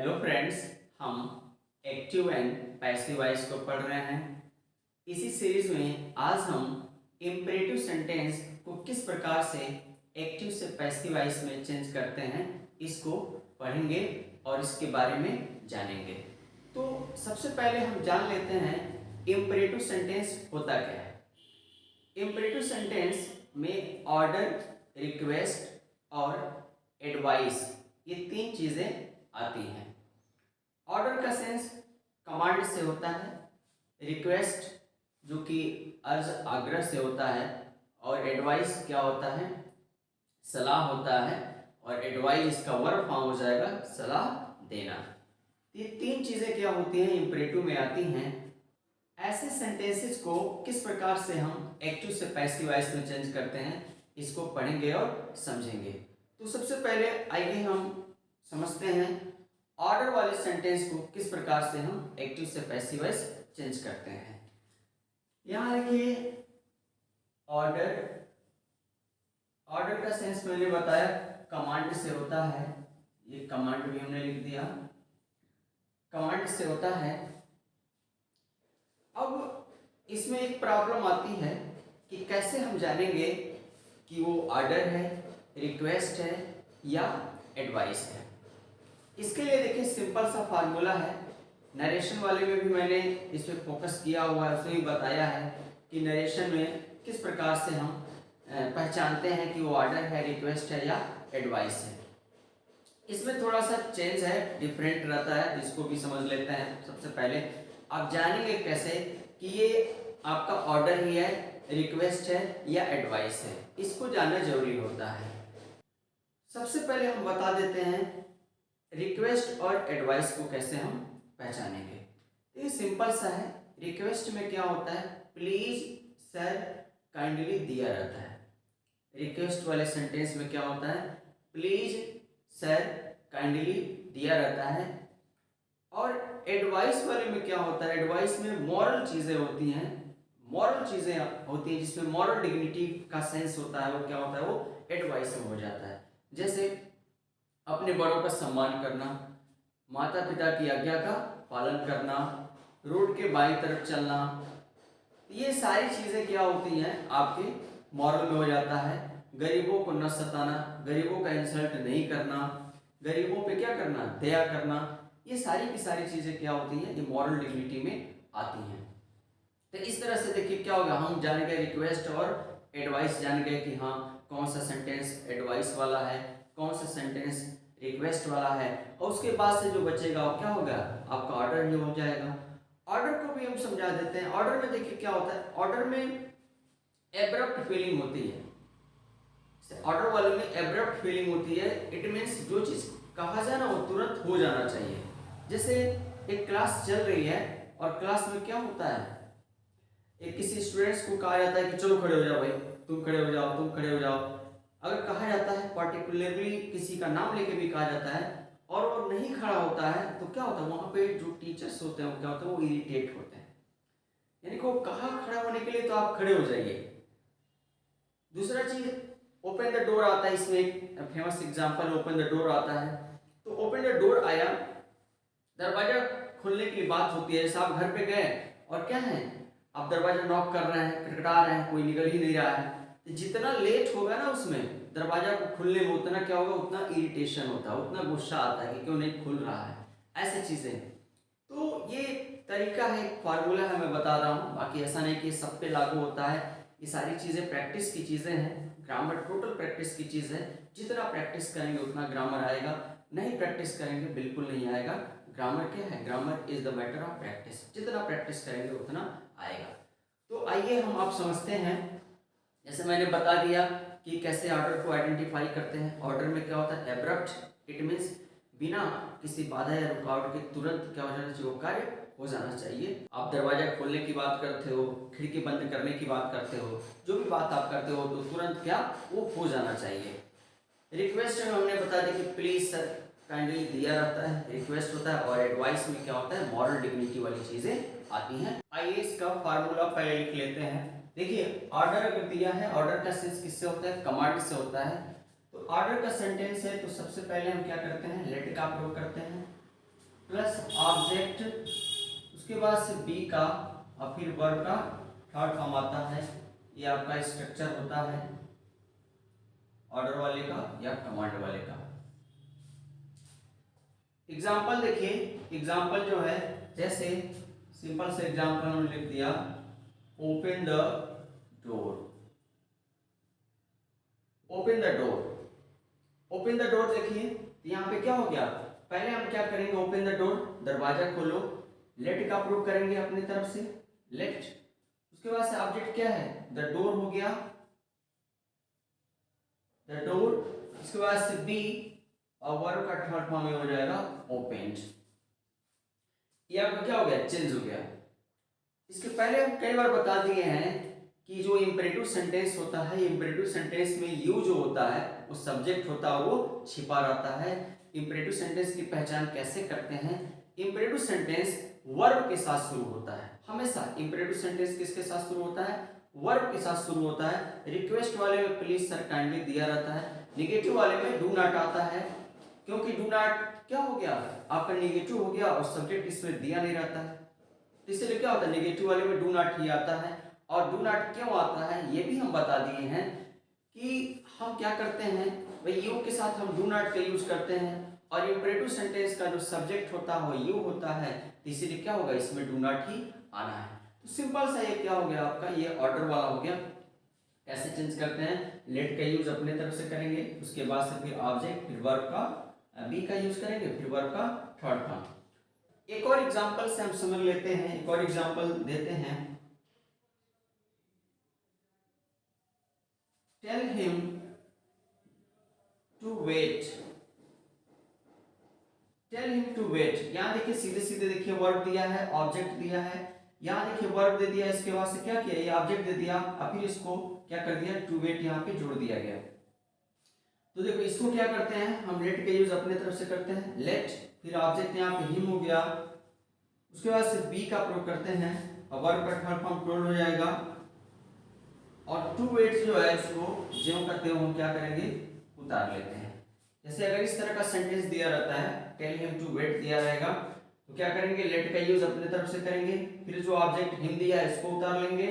Hello friends, हम active and passive voice को पढ़ रहे हैं। इसी सीरीज में आज हम इम्परेटिव सेंटेंस को किस प्रकार से एक्टिव से पैसिव वॉइस में चेंज करते हैं इसको पढ़ेंगे और इसके बारे में जानेंगे। तो सबसे पहले हम जान लेते हैं इम्परेटिव सेंटेंस होता क्या है। इम्परेटिव सेंटेंस में ऑर्डर, रिक्वेस्ट और एडवाइस ये तीन चीज़ें आती हैं। ऑर्डर का सेंस कमांड से होता है, रिक्वेस्ट जो कि अर्ज आग्रह से होता है, और एडवाइस क्या होता है, सलाह होता है। और एडवाइस इसका वर्ब फॉर्म हो जाएगा सलाह देना। ये तीन चीज़ें क्या होती हैं, इम्परेटिव में आती हैं। ऐसे सेंटेंसेस को किस प्रकार से हम एक्टिव से पैसिव वॉइस में चेंज करते हैं इसको पढ़ेंगे और समझेंगे। तो सबसे पहले आइए हम समझते हैं ऑर्डर वाले सेंटेंस को किस प्रकार से हम एक्टिव से पैसिव वॉइस चेंज करते हैं। यहां देखिए ऑर्डर का सेंस मैंने बताया कमांड से होता है। ये कमांड भी हमने लिख दिया, कमांड से होता है। अब इसमें एक प्रॉब्लम आती है कि कैसे हम जानेंगे कि वो ऑर्डर है, रिक्वेस्ट है या एडवाइस है। इसके लिए देखिए सिंपल सा फार्मूला है। नरेशन वाले में भी मैंने इस पर फोकस किया हुआ है, उसमें भी बताया है कि नरेशन में किस प्रकार से हम पहचानते हैं कि वो ऑर्डर है, रिक्वेस्ट है या एडवाइस है। इसमें थोड़ा सा चेंज है, डिफरेंट रहता है, जिसको भी समझ लेते हैं। सबसे पहले आप जानेंगे कैसे कि ये आपका ऑर्डर ही है, रिक्वेस्ट है या एडवाइस है, इसको जानना जरूरी होता है। सबसे पहले हम बता देते हैं रिक्वेस्ट और एडवाइस को कैसे हम पहचानेंगे। तो ये सिंपल सा है। रिक्वेस्ट में क्या होता है, प्लीज सर काइंडली दिया रहता है। रिक्वेस्ट वाले सेंटेंस में क्या होता है, प्लीज सर काइंडली दिया रहता है। और एडवाइस वाले में क्या होता है, एडवाइस में मॉरल चीज़ें होती हैं, मॉरल चीज़ें होती हैं जिसमें मॉरल डिग्निटी का सेंस होता है। वो क्या होता है, वो एडवाइस में हो जाता है। जैसे अपने बड़ों का सम्मान करना, माता पिता की आज्ञा का पालन करना, रोड के बाईं तरफ चलना, ये सारी चीज़ें क्या होती हैं, आपके मॉरल में हो जाता है। गरीबों को न सताना, गरीबों का इंसल्ट नहीं करना, गरीबों पे क्या करना, दया करना, ये सारी की सारी चीज़ें क्या होती हैं, ये मॉरल डिग्निटी में आती हैं। तो इस तरह से देखिए क्या होगा, हम जान गए रिक्वेस्ट और एडवाइस, जान गए कि हाँ कौन सा सेंटेंस एडवाइस वाला है, कौन सा सेंटेंस रिक्वेस्ट वाला है। और उसके बाद से जो बचेगा वो क्या होगा, आपका ऑर्डर ही हो जाएगा। ऑर्डर को भी हम समझा देते हैं। ऑर्डर में देखिए क्या होता है, ऑर्डर में एब्रप्ट फीलिंग होती है। ऑर्डर वाले में एब्रप्ट फीलिंग होती है। इट मीन्स जो चीज़ कहा जाए ना वो तुरंत हो जाना चाहिए। जैसे एक क्लास चल रही है और क्लास में क्या होता है, एक किसी स्टूडेंट्स को कहा जाता है कि चलो खड़े हो जाओ भाई, तुम खड़े हो जाओ, तुम खड़े हो जाओ। अगर कहा जाता है पर्टिकुलरली किसी का नाम लेके भी कहा जाता है और वो नहीं खड़ा होता है तो क्या होता है, वहाँ पे जो टीचर्स होते हैं वो क्या होता है, वो इरिटेट होते हैं। यानी कि वो कहा खड़ा होने के लिए तो आप खड़े हो जाइए। दूसरा चीज ओपन द डोर आता है, इसमें एक famous example open the door आता है। तो ओपन द डोर आया, दरवाजा खोलने की बात होती है। जैसे आप घर पे गए और क्या है, आप दरवाजा नॉक कर रहे हैं, खटखटा रहे हैं, कोई निकल ही नहीं रहा है, तो जितना लेट होगा ना उसमें दरवाजा को खुलने में, उतना क्या होगा, उतना इरिटेशन होता है, उतना गुस्सा आता है कि क्यों नहीं खुल रहा है, ऐसी चीजें। तो ये तरीका है, फार्मूला है, मैं बता रहा हूँ। बाकी ऐसा नहीं कि सब पे लागू होता है। ये सारी चीजें प्रैक्टिस की चीजें हैं। ग्रामर टोटल प्रैक्टिस की चीज है। जितना प्रैक्टिस करेंगे उतना ग्रामर आएगा, नहीं प्रैक्टिस करेंगे बिल्कुल नहीं आएगा। ग्रामर क्या है, grammar is the matter of practice. जितना प्रैक्टिस करेंगे उतना आएगा। तो आइए हम आप समझते हैं। जैसे मैंने बता दिया कि कैसे ऑर्डर को आइडेंटिफाई करते हैं। ऑर्डर में क्या होता है, एब्रप्ट, इट मीन्स बिना किसी बाधा या रुकावट के तुरंत क्या हो जाना चाहिए, वो कार्य हो जाना चाहिए। आप दरवाजा खोलने की बात करते हो, खिड़की बंद करने की बात करते हो, जो भी बात आप करते हो तो तुरंत क्या वो हो जाना चाहिए। रिक्वेस्ट में हमने बता दिया कि प्लीज सर काइंडली दिया रहता है, रिक्वेस्ट होता है। और एडवाइस में क्या होता है, मॉरल डिग्निटी वाली चीजें आती हैं। आइए इसका फार्मूला पहले लिख लेते हैं। देखिए ऑर्डर अगर दिया है, ऑर्डर का सेंस किससे होता है, कमांड से होता है। तो ऑर्डर का सेंटेंस है तो सबसे पहले हम क्या करते हैं, लेट का प्रयोग करते हैं। उसके बाद से बी का और फिर वर्ब का थर्ड फॉर्म आता है। ये आपका स्ट्रक्चर होता है ऑर्डर वाले का या कमांड वाले का। एग्जाम्पल देखिए, एग्जाम्पल जो है जैसे सिंपल से एग्जाम्पल हमने लिख दिया open the door. Open the door, open the door देखिए यहाँ पे क्या हो गया, पहले हम क्या करेंगे, ओपन द डोर दरवाजा खोलो, लेट का प्रूव करेंगे अपनी तरफ से, लेट। उसके बाद से ऑब्जेक्ट क्या है, द डोर हो गया, द डोर। उसके बाद से बी और वर्ब का थर्ड फॉर्म में हो जाएगा ओपेंड। ये आपका क्या हो गया, चेंज हो गया। इसके पहले हम कई बार बता दिए हैं कि जो इंपेरेटिव सेंटेंस होता है, इंपेरेटिव सेंटेंस में यू जो होता है वो सब्जेक्ट होता है, वो छिपा रहता है। इंपेरेटिव सेंटेंस की पहचान कैसे करते हैं, इंपेरेटिव सेंटेंस वर्ब के साथ शुरू होता है हमेशा। इंपेरेटिव सेंटेंस किसके साथ शुरू होता है, वर्ब के साथ शुरू होता है। रिक्वेस्ट वाले में प्लीज सर काइंडली दिया रहता है, निगेटिव वाले में डू नॉट आता है, क्योंकि डू नॉट क्या हो गया, आपका निगेटिव हो गया और सब्जेक्ट इसमें दिया नहीं रहता है, इसलिए क्या होता है निगेटिव वाले में डू नॉट ही आता है। और डू नॉट क्यों आता है ये भी हम बता दिए हैं कि हम क्या करते हैं भाई, यू के साथ हम डू नॉट का यूज करते हैं और इंपेरेटिव सेंटेंस का जो सब्जेक्ट होता है वो यू होता है, इसीलिए क्या होगा इसमें डू नॉट ही आना है। तो सिंपल सा ये क्या हो गया आपका, ये ऑर्डर वाला हो गया। कैसे चेंज करते हैं, लेट का यूज अपने तरफ से करेंगे, उसके बाद से फिर ऑब्जेक्ट, फिर वर्ब का बी का यूज करेंगे, फिर वर्ब का थर्ड फॉर्म। एक और एग्जांपल से हम समझ लेते हैं, एक और एग्जांपल देते हैं। Tell him to wait, tell him to wait. यहां देखिए सीधे सीधे देखिए वर्ब दिया है, ऑब्जेक्ट दिया है, यहां देखिए वर्ब दे दिया, इसके बाद से क्या किया, ये ऑब्जेक्ट दे दिया और फिर इसको क्या कर दिया, टू वेट यहां पे जोड़ दिया गया। तो देखो इसको क्या करते हैं हम, लेट का यूज अपने तरफ से करते हैं, लेट, फिर ऑब्जेक्ट यहाँ पे हिम हो गया, उसके बाद से बी का प्रयोग करते हैं और वर्ब का थर्ड फॉर्म टोल्ड हो जाएगा और टू वेट्स जो है इसको ज्यों करते हैं हम क्या करेंगे, उतार लेते हैं। जैसे अगर इस तरह का सेंटेंस दिया रहता है, टेल हिम टू वेट दिया रहेगा, तो क्या करेंगे, लेट का यूज अपने तरफ से करेंगे, फिर जो ऑब्जेक्ट हिम दिया है इसको उतार लेंगे,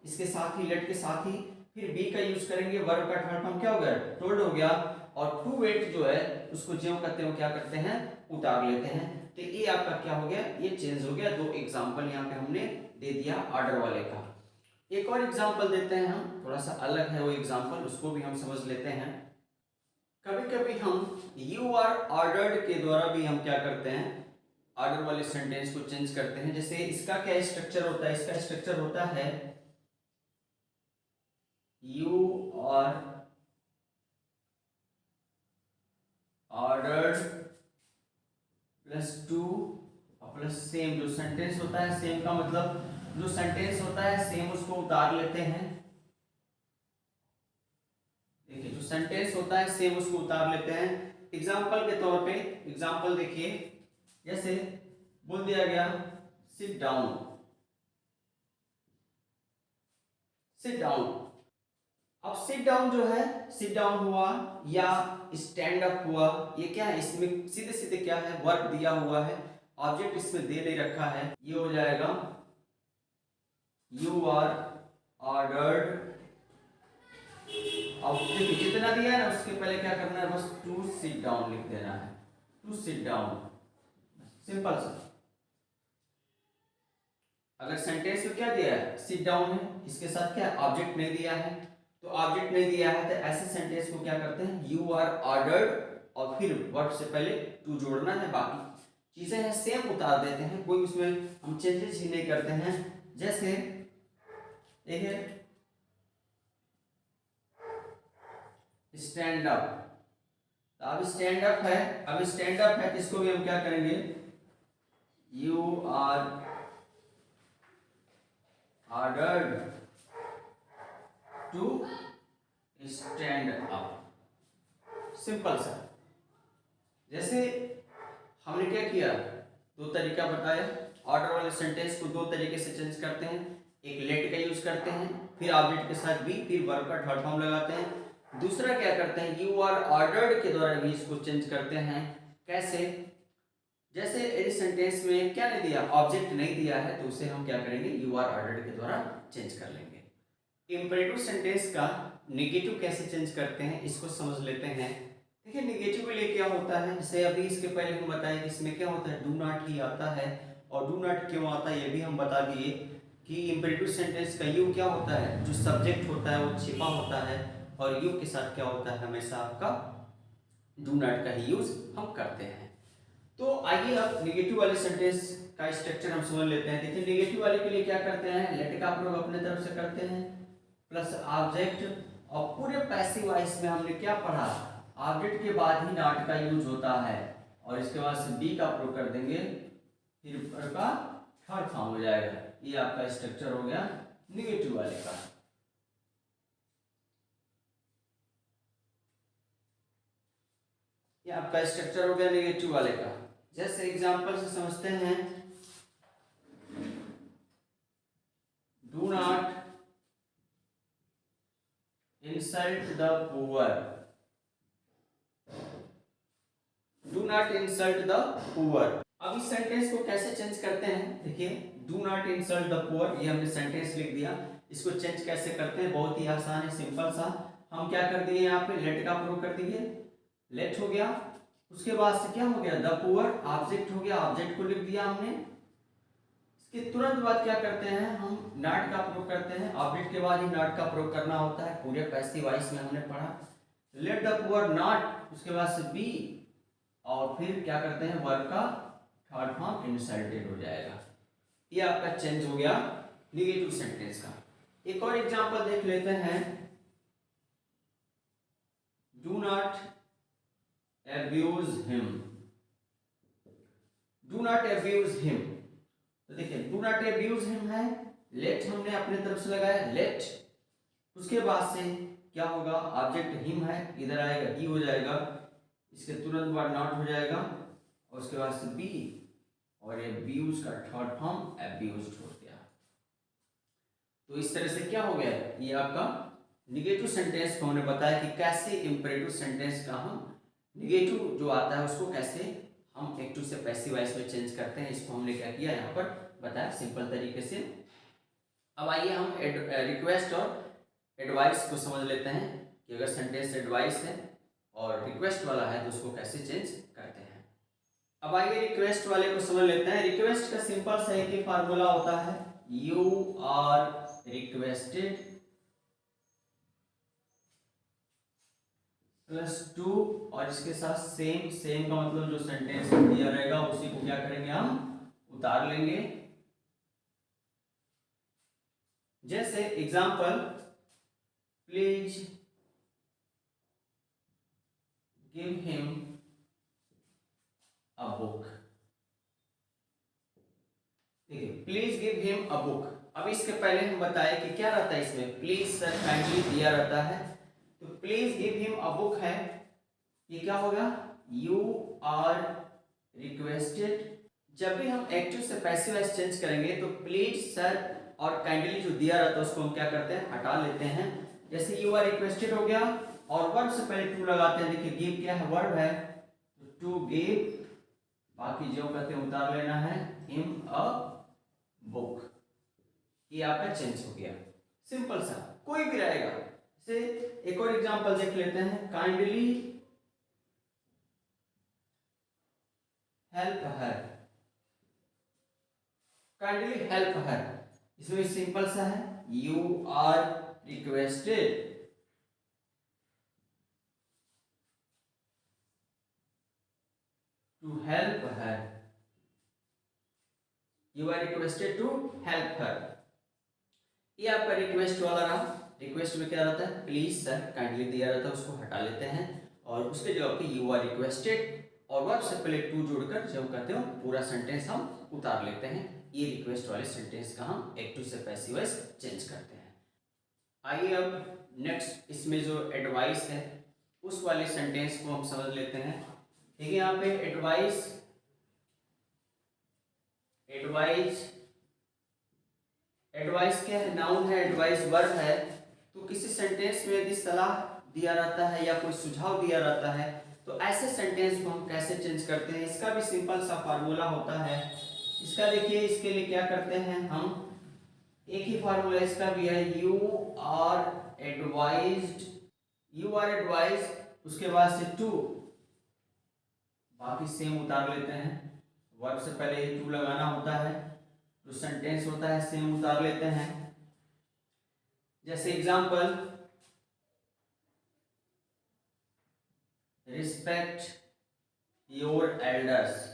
इसके साथ ही लेट के साथ ही फिर बी का यूज करेंगे, वर्ब का थर्ड फॉर्म क्या हो गया, टोल्ड हो गया, और टू वेट जो है उसको ज्यों करते हो क्या करते हैं, उतार लेते हैं। तो ये आपका क्या हो गया, ये चेंज हो गया। दो एग्जांपल यहाँ पे हमने दे दिया ऑर्डर वाले का। एक और एग्जांपल देते हैं हम, थोड़ा सा अलग है वो एग्जांपल, उसको भी हम समझ लेते हैं। कभी कभी हम यू आर ऑर्डर्ड के द्वारा भी हम क्या करते हैं, ऑर्डर वाले सेंटेंस को चेंज करते हैं। जैसे इसका क्या स्ट्रक्चर होता है, इसका स्ट्रक्चर होता है you are ordered plus to plus same. जो सेंटेंस होता है सेम का मतलब जो सेंटेंस होता है सेम उसको उतार लेते हैं। देखिए जो सेंटेंस होता है सेम उसको उतार लेते हैं। एग्जाम्पल के तौर पे एग्जाम्पल देखिए, जैसे बोल दिया गया सिट डाउन, सिट डाउन। अब सिट डाउन जो है, सिट डाउन हुआ या स्टैंड अप हुआ, ये क्या है, इसमें सीधे सीधे क्या है, वर्ब दिया हुआ है, ऑब्जेक्ट इसमें दे नहीं रखा है, ये हो जाएगा यू आर ऑर्डर्ड। अब देखिए जितना दिया है ना उसके पहले क्या करना है, बस टू सिट डाउन लिख देना है, टू सिट डाउन, सिंपल सा। अगर सेंटेंस में क्या दिया है, सिट डाउन है, इसके साथ क्या ऑब्जेक्ट नहीं दिया है, तो ऑब्जेक्ट नहीं दिया है तो ऐसे सेंटेंस को क्या करते हैं, यू आर ऑर्डर्ड और फिर वर्ब से पहले टू जोड़ना है, बाकी चीजें हैं सेम उतार देते हैं, कोई उसमें हम चेंजेस ही नहीं करते हैं। जैसे देखिए स्टैंड अप, तो अब स्टैंड अप है, अब स्टैंड अप है तो इसको भी हम क्या करेंगे, you are ordered to stand up, simple सा। जैसे हमने क्या किया, दो तरीका बताया, ऑर्डर वाले सेंटेंस को दो तरीके से चेंज करते हैं, एक लेट का यूज करते हैं, फिर ऑब्जेक्ट के साथ बी, फिर वर्ब का थर्ड फॉर्म लगाते हैं। दूसरा क्या करते हैं, यू आर ऑर्डर्ड के द्वारा भी इसको चेंज करते हैं। कैसे, जैसे इस सेंटेंस में क्या नहीं दिया, ऑब्जेक्ट नहीं दिया है, तो उसे हम क्या करेंगे, यू आर ऑर्डर्ड के द्वारा चेंज कर लेंगे। इंपेरेटिव सेंटेंस का नेगेटिव कैसे चेंज करते हैं इसको समझ लेते हैं। देखिए नेगेटिव के लिए क्या होता है, जैसे अभी इसके पहले हम बताए कि इसमें क्या होता है, डू नॉट ही आता है, और डू नॉट क्यों आता है ये भी हम बता दिए कि इंपेरेटिव सेंटेंस का यू क्या होता है, जो सब्जेक्ट होता है वो छिपा होता है, और यू के साथ क्या होता है, हमेशा आपका डू नॉट का ही यूज हम करते हैं। तो आइए अब नेगेटिव वाले सेंटेंस का स्ट्रक्चर हम समझ लेते हैं। देखिए नेगेटिव वाले के लिए क्या करते हैं, लेट का प्रयोग अपने तरफ से करते हैं प्लस ऑब्जेक्ट, और पूरे पैसिव वॉइस में हमने क्या पढ़ा, ऑब्जेक्ट के बाद ही नॉट का यूज होता है, और इसके बाद से बी का प्रयोग कर देंगे, फिर पर का थर्ड फॉर्म हो जाएगा। ये आपका स्ट्रक्चर हो गया नेगेटिव वाले का। ये आपका स्ट्रक्चर हो गया नेगेटिव वाले का। जैसे एग्जांपल से समझते हैं, do not insult the poor, do not insult the poor. अब इस सेंटेंस को कैसे चेंज करते हैं, देखिए do not insult the poor, ये हमने सेंटेंस लिख दिया, इसको चेंज कैसे करते हैं, बहुत ही आसान है, सिंपल सा। हम क्या कर दिए, यहाँ पे लेट का प्रयोग कर दिए, लेट हो गया, उसके बाद से क्या हो गया, द पुअर ऑब्जेक्ट हो गया, ऑब्जेक्ट को लिख दिया हमने। इसके तुरंत बाद क्या करते हैं, हम नॉट का प्रयोग करते हैं, ऑब्जेक्ट के बाद ही नॉट का प्रयोग करना होता है, पूरे पैसिव वॉइस में हमने पढ़ा। लेट द पुअर नॉट, उसके बाद से बी, और फिर क्या करते हैं, वर्ब का थर्ड फॉर्म इंसल्टेड हो जाएगा। ये आपका चेंज हो गया नेगेटिव सेंटेंस का। एक और एग्जांपल देख लेते हैं, do not abuse him, do not abuse him। तो देखिए do not abuse him है, let हमने अपने तरफ से लगाया let, उसके बाद से क्या होगा, ऑब्जेक्ट हिम है, इधर आएगा ही हो जाएगा, इसके तुरंत बाद नॉट हो जाएगा, और उसके बाद से बी, और abuse का थर्ड फॉर्म abused हो गया। तो इस तरह से क्या हो गया, ये आपका निगेटिव सेंटेंस को हमने बताया कि कैसे इंपेरेटिव सेंटेंस का हम निगेटिव जो आता है उसको कैसे हम एक्टिव से पैसिव वॉइस में चेंज करते हैं, इसको हमने क्या किया यहाँ पर बताया सिंपल तरीके से। अब आइए हम रिक्वेस्ट और एडवाइस को समझ लेते हैं कि अगर सेंटेंस एडवाइस है और रिक्वेस्ट वाला है तो उसको कैसे चेंज करते हैं। अब आइए रिक्वेस्ट वाले को समझ लेते हैं। रिक्वेस्ट का सिंपल सा एक ही फार्मूला होता है, you are requested plus to, और इसके साथ सेम, सेम का मतलब जो सेंटेंस दिया रहेगा उसी को क्या करेंगे, हम उतार लेंगे। जैसे example, please give him a book. देखिए please give him a book, अब इसके पहले हम बताए कि क्या रहता है इसमें, प्लीज सर काइंडली दिया रहता है, तो please give him a book है, ये क्या होगा, यू आर रिक्वेस्टेड। जब भी हम एक्टिव से पैसिव वॉइस चेंज करेंगे तो प्लीज सर और काइंडली जो दिया रहता है उसको हम क्या करते हैं, हटा लेते हैं। जैसे यू आर रिक्वेस्टेड हो गया, और वर्ब से पहले टू लगाते हैं, देखिए गिव क्या है, वर्ब है, तो टू गिव, बाकी जो कहते हैं उतार लेना है, हिम अ बुक। ये आपका चेंज हो गया, सिंपल सा, कोई भी रहेगा। से एक और एग्जांपल देख लेते हैं, kindly help her, kindly help her, इसमें सिंपल सा है, you are requested to help her, you are requested to help her. ये आपका रिक्वेस्ट वाला रहा। रिक्वेस्ट में क्या रहता है, प्लीज सर काइंडली दिया रहता है, उसको हटा लेते हैं, और उसके जवाब पे यू आर रिक्वेस्टेड और वर्ब से पहले टू जोड़कर जब कहते हो पूरा सेंटेंस हम उतार लेते हैं। ये रिक्वेस्ट वाले सेंटेंस का हम एक्टिव से पैसिव वॉइस चेंज करते हैं। आइए अब नेक्स्ट इसमें जो एडवाइस है उस वाले सेंटेंस को हम समझ लेते हैं। ठीक है, यहाँ पे एडवाइस, एडवाइस, एडवाइस क्या है, नाउन है, एडवाइस वर्ब है। तो किसी सेंटेंस में यदि सलाह दिया रहता है या कोई सुझाव दिया रहता है तो ऐसे सेंटेंस को हम कैसे चेंज करते हैं, इसका भी सिंपल सा फार्मूला होता है। इसका देखिए, इसके लिए क्या करते हैं हम, एक ही फार्मूला इसका भी है, यू आर एडवाइज्ड, उसके बाद से टू, बाकी सेम उतार लेते हैं। वर्ब से पहले ये टू लगाना होता है, जो सेंटेंस होता है सेम उतार लेते हैं। जैसे एग्जांपल, रिस्पेक्ट योर एल्डर्स।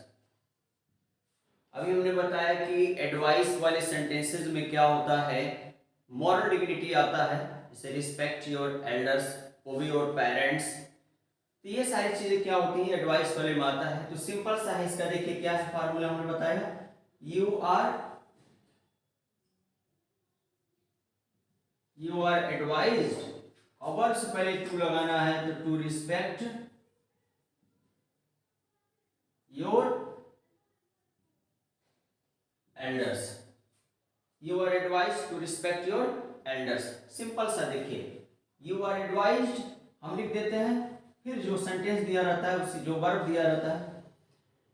अभी हमने बताया कि एडवाइस वाले सेंटेंसेस में क्या होता है, मॉरल डिग्निटी आता है, जैसे रिस्पेक्ट योर एल्डर्स, ओबे योर पेरेंट्स। तो ये सारी चीजें क्या होती हैं, एडवाइस वाले में आता है। तो सिंपल सा है इसका, देखिए क्या है फार्मूला हमने बताया, यू आर एडवाइज्ड, और वर्ब से पहले टू लगाना है, तो to respect your elders, you are advised to respect your elders. Simple सा देखिए, यू आर एडवाइज्ड हम लिख देते हैं, फिर जो सेंटेंस दिया रहता है उसी, जो वर्ब दिया रहता है,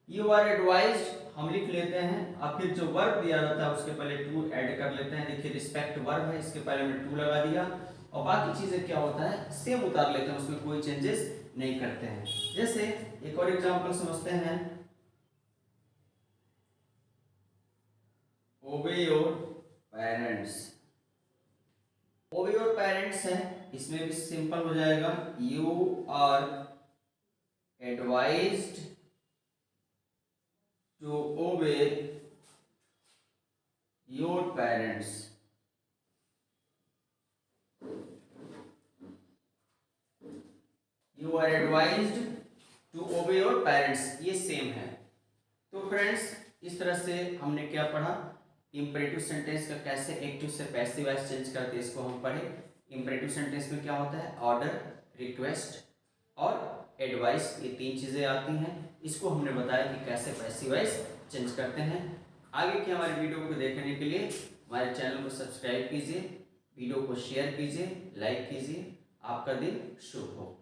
यू आर एडवाइज्ड हम लिख लेते हैं, और फिर जो वर्ब दिया रहता है उसके पहले टू ऐड कर लेते हैं। देखिए रिस्पेक्ट वर्ब है, इसके पहले हमने टू लगा दिया, और बाकी चीजें क्या होता है सेम उतार लेते हैं, उसमें कोई चेंजेस नहीं करते हैं। जैसे एक और एग्जांपल समझते हैं, obey your parents. Obey your parents है, इसमें भी सिंपल हो जाएगा, you are advised to obey your parents. You are advised to obey your parents, ये सेम है। तो फ्रेंड्स, इस तरह से हमने क्या पढ़ा, इंपरेटिव सेंटेंस का कैसे एक्टिव से पैसिव वॉइस चेंज करते हैं, इसको हम पढ़े। इंपरेटिव सेंटेंस में क्या होता है, ऑर्डर, रिक्वेस्ट और एडवाइस, ये तीन चीजें आती हैं। इसको हमने बताया कि कैसे पैसिव वॉइस चेंज करते हैं। आगे की हमारे वीडियो को देखने के लिए हमारे चैनल को सब्सक्राइब कीजिए, वीडियो को शेयर कीजिए, लाइक कीजिए। आपका दिन शुभ हो।